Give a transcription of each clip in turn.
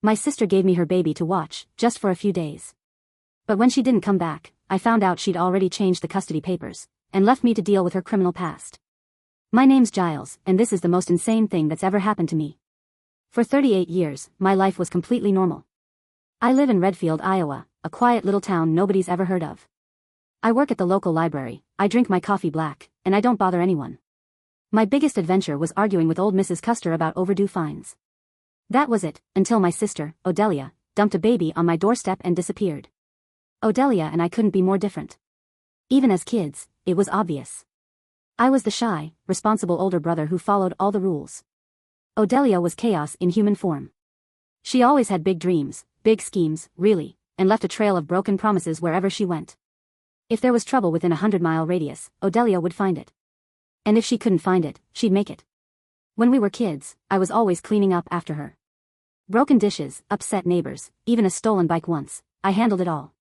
My sister gave me her baby to watch, just for a few days. But when she didn't come back, I found out she'd already changed the custody papers, and left me to deal with her criminal past. My name's Giles, and this is the most insane thing that's ever happened to me. For 38 years, my life was completely normal. I live in Redfield, Iowa, a quiet little town nobody's ever heard of. I work at the local library, I drink my coffee black, and I don't bother anyone. My biggest adventure was arguing with old Mrs. Custer about overdue fines. That was it, until my sister, Odelia, dumped a baby on my doorstep and disappeared. Odelia and I couldn't be more different. Even as kids, it was obvious. I was the shy, responsible older brother who followed all the rules. Odelia was chaos in human form. She always had big dreams, big schemes, really, and left a trail of broken promises wherever she went. If there was trouble within a 100-mile radius, Odelia would find it. And if she couldn't find it, she'd make it. When we were kids, I was always cleaning up after her. Broken dishes, upset neighbors, even a stolen bike once, I handled it all.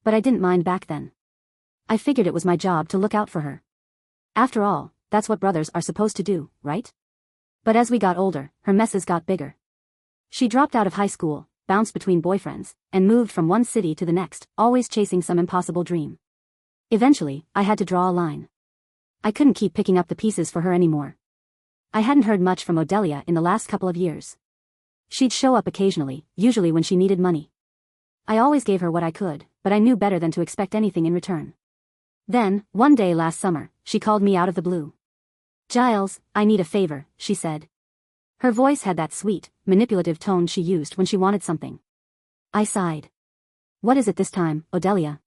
But I didn't mind back then. I figured it was my job to look out for her. After all, that's what brothers are supposed to do, right? But as we got older, her messes got bigger. She dropped out of high school, bounced between boyfriends, and moved from one city to the next, always chasing some impossible dream. Eventually, I had to draw a line. I couldn't keep picking up the pieces for her anymore. I hadn't heard much from Odelia in the last couple of years. She'd show up occasionally, usually when she needed money. I always gave her what I could, but I knew better than to expect anything in return. Then, one day last summer, she called me out of the blue. "Giles, I need a favor," she said. Her voice had that sweet, manipulative tone she used when she wanted something. I sighed. "What is it this time, Odelia?"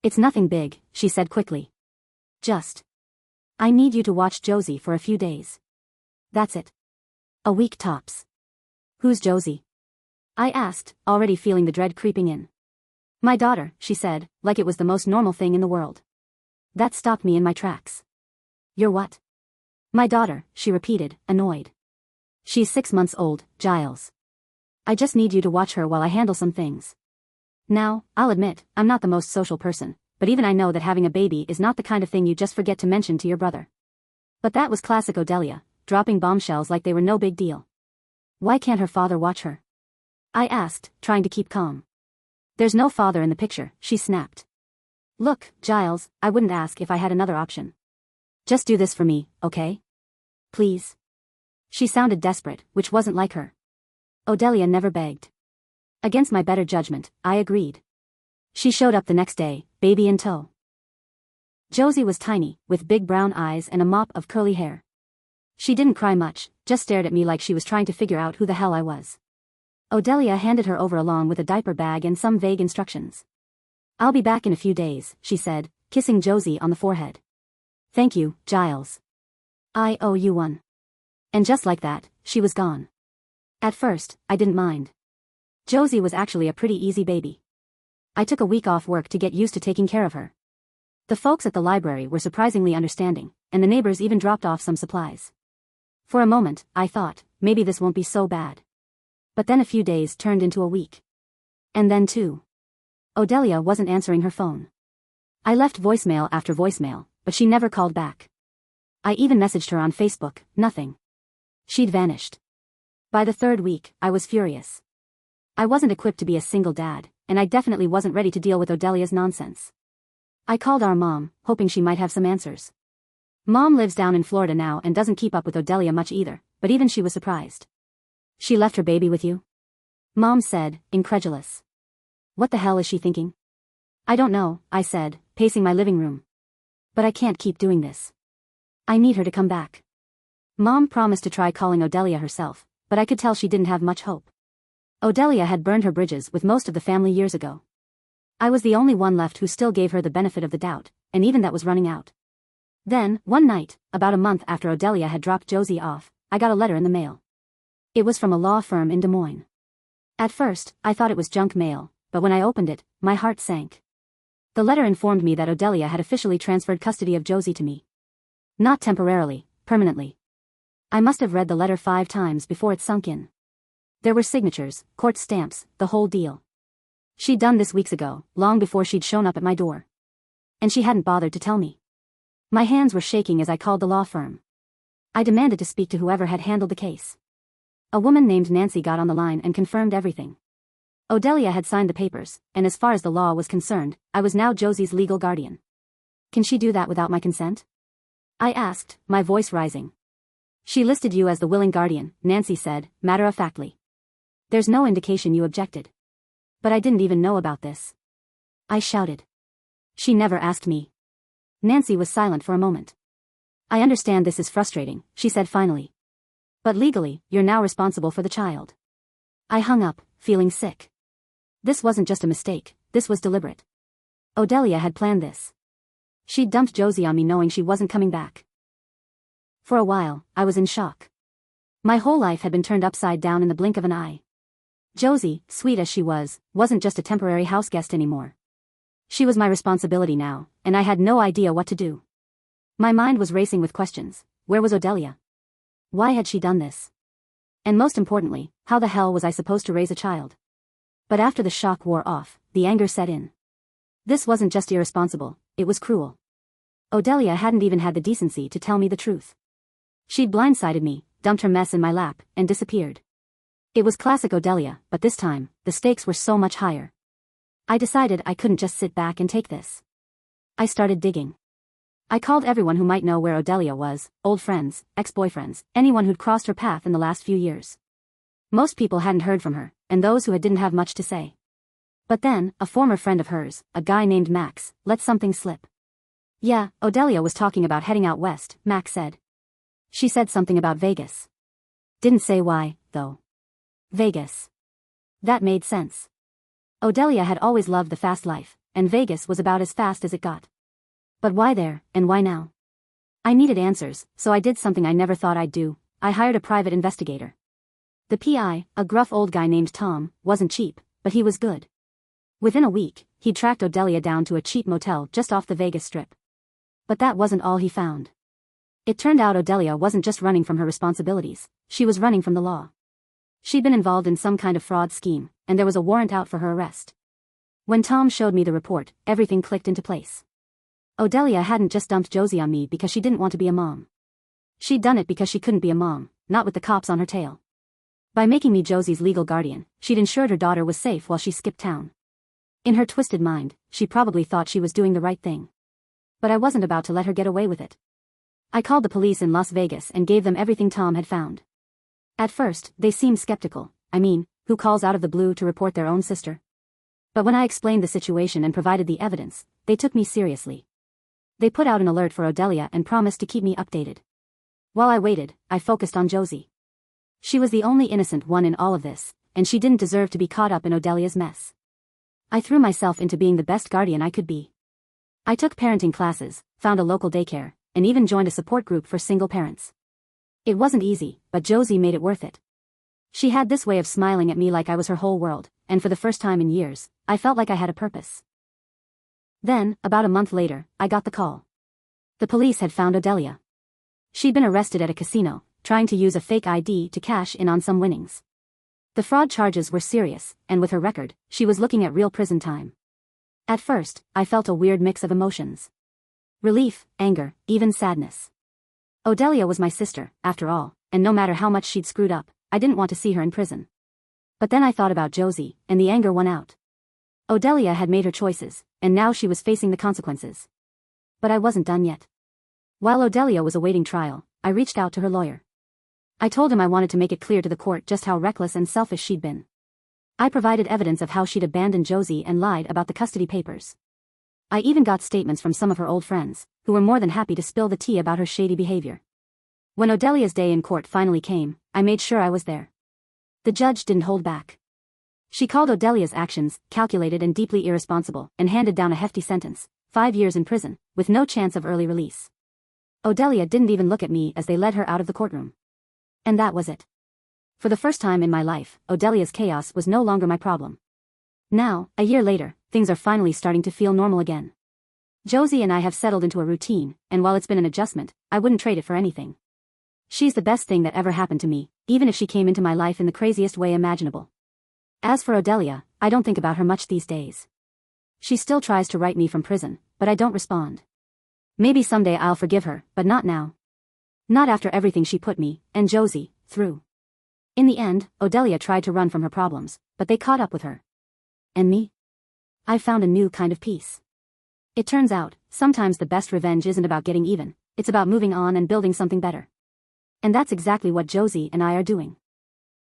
"It's nothing big," she said quickly. I need you to watch Josie for a few days. That's it. A week tops." "Who's Josie?" I asked, already feeling the dread creeping in. "My daughter," she said, like it was the most normal thing in the world. That stopped me in my tracks. "Your what?" "My daughter," she repeated, annoyed. "She's 6 months old, Giles. I just need you to watch her while I handle some things." Now, I'll admit, I'm not the most social person, but even I know that having a baby is not the kind of thing you just forget to mention to your brother. But that was classic Odelia, dropping bombshells like they were no big deal. "Why can't her father watch her?" I asked, trying to keep calm. "There's no father in the picture," she snapped. "Look, Giles, I wouldn't ask if I had another option. Just do this for me, okay? Please." She sounded desperate, which wasn't like her. Odelia never begged. Against my better judgment, I agreed. She showed up the next day, baby in tow. Josie was tiny, with big brown eyes and a mop of curly hair. She didn't cry much, just stared at me like she was trying to figure out who the hell I was. Odelia handed her over along with a diaper bag and some vague instructions. "I'll be back in a few days," she said, kissing Josie on the forehead. "Thank you, Giles. I owe you one." And just like that, she was gone. At first, I didn't mind. Josie was actually a pretty easy baby. I took a week off work to get used to taking care of her. The folks at the library were surprisingly understanding, and the neighbors even dropped off some supplies. For a moment, I thought, maybe this won't be so bad. But then a few days turned into a week. And then 2. Odelia wasn't answering her phone. I left voicemail after voicemail, but she never called back. I even messaged her on Facebook, nothing. She'd vanished. By the 3rd week, I was furious. I wasn't equipped to be a single dad, and I definitely wasn't ready to deal with Odelia's nonsense. I called our mom, hoping she might have some answers. Mom lives down in Florida now and doesn't keep up with Odelia much either, but even she was surprised. "She left her baby with you?" Mom said, incredulous. "What the hell is she thinking?" "I don't know," I said, pacing my living room. "But I can't keep doing this. I need her to come back." Mom promised to try calling Odelia herself, but I could tell she didn't have much hope. Odelia had burned her bridges with most of the family years ago. I was the only one left who still gave her the benefit of the doubt, and even that was running out. Then, one night, about a month after Odelia had dropped Josie off, I got a letter in the mail. It was from a law firm in Des Moines. At first, I thought it was junk mail, but when I opened it, my heart sank. The letter informed me that Odelia had officially transferred custody of Josie to me. Not temporarily, permanently. I must have read the letter 5 times before it sunk in. There were signatures, court stamps, the whole deal. She'd done this weeks ago, long before she'd shown up at my door. And she hadn't bothered to tell me. My hands were shaking as I called the law firm. I demanded to speak to whoever had handled the case. A woman named Nancy got on the line and confirmed everything. Odelia had signed the papers, and as far as the law was concerned, I was now Josie's legal guardian. Can she do that without my consent? I asked, my voice rising. She listed you as the willing guardian, Nancy said, matter-of-factly. There's no indication you objected. But I didn't even know about this. I shouted. She never asked me. Nancy was silent for a moment. I understand this is frustrating, she said finally. But legally, you're now responsible for the child. I hung up, feeling sick. This wasn't just a mistake, this was deliberate. Odelia had planned this. She'd dumped Josie on me knowing she wasn't coming back. For a while, I was in shock. My whole life had been turned upside down in the blink of an eye. Josie, sweet as she was, wasn't just a temporary house guest anymore. She was my responsibility now, and I had no idea what to do. My mind was racing with questions. Where was Odelia? Why had she done this? And most importantly, how the hell was I supposed to raise a child? But after the shock wore off, the anger set in. This wasn't just irresponsible, it was cruel. Odelia hadn't even had the decency to tell me the truth. She'd blindsided me, dumped her mess in my lap, and disappeared. It was classic Odelia, but this time, the stakes were so much higher. I decided I couldn't just sit back and take this. I started digging. I called everyone who might know where Odelia was, old friends, ex-boyfriends, anyone who'd crossed her path in the last few years. Most people hadn't heard from her, and those who didn't have much to say. But then, a former friend of hers, a guy named Max, let something slip. Yeah, Odelia was talking about heading out west, Max said. She said something about Vegas. Didn't say why, though. Vegas. That made sense. Odelia had always loved the fast life, and Vegas was about as fast as it got. But why there, and why now? I needed answers, so I did something I never thought I'd do. I hired a private investigator. The PI, a gruff old guy named Tom, wasn't cheap, but he was good. Within a week, he tracked Odelia down to a cheap motel just off the Vegas Strip. But that wasn't all he found. It turned out Odelia wasn't just running from her responsibilities, she was running from the law. She'd been involved in some kind of fraud scheme, and there was a warrant out for her arrest. When Tom showed me the report, everything clicked into place. Odelia hadn't just dumped Josie on me because she didn't want to be a mom. She'd done it because she couldn't be a mom, not with the cops on her tail. By making me Josie's legal guardian, she'd ensured her daughter was safe while she skipped town. In her twisted mind, she probably thought she was doing the right thing. But I wasn't about to let her get away with it. I called the police in Las Vegas and gave them everything Tom had found. At first, they seemed skeptical. I mean, who calls out of the blue to report their own sister? But when I explained the situation and provided the evidence, they took me seriously. They put out an alert for Odelia and promised to keep me updated. While I waited, I focused on Josie. She was the only innocent one in all of this, and she didn't deserve to be caught up in Odelia's mess. I threw myself into being the best guardian I could be. I took parenting classes, found a local daycare, and even joined a support group for single parents. It wasn't easy, but Josie made it worth it. She had this way of smiling at me like I was her whole world, and for the first time in years, I felt like I had a purpose. Then, about a month later, I got the call. The police had found Odelia. She'd been arrested at a casino, trying to use a fake ID to cash in on some winnings. The fraud charges were serious, and with her record, she was looking at real prison time. At first, I felt a weird mix of emotions. Relief, anger, even sadness. Odelia was my sister, after all, and no matter how much she'd screwed up, I didn't want to see her in prison. But then I thought about Josie, and the anger won out. Odelia had made her choices, and now she was facing the consequences. But I wasn't done yet. While Odelia was awaiting trial, I reached out to her lawyer. I told him I wanted to make it clear to the court just how reckless and selfish she'd been. I provided evidence of how she'd abandoned Josie and lied about the custody papers. I even got statements from some of her old friends, who were more than happy to spill the tea about her shady behavior. When Odelia's day in court finally came, I made sure I was there. The judge didn't hold back. She called Odelia's actions calculated and deeply irresponsible and handed down a hefty sentence, 5 years in prison, with no chance of early release. Odelia didn't even look at me as they led her out of the courtroom. And that was it. For the first time in my life, Odelia's chaos was no longer my problem. Now, a year later, things are finally starting to feel normal again. Josie and I have settled into a routine, and while it's been an adjustment, I wouldn't trade it for anything. She's the best thing that ever happened to me, even if she came into my life in the craziest way imaginable. As for Odelia, I don't think about her much these days. She still tries to write me from prison, but I don't respond. Maybe someday I'll forgive her, but not now. Not after everything she put me, and Josie, through. In the end, Odelia tried to run from her problems, but they caught up with her. And me? I found a new kind of peace. It turns out, sometimes the best revenge isn't about getting even, it's about moving on and building something better. And that's exactly what Josie and I are doing.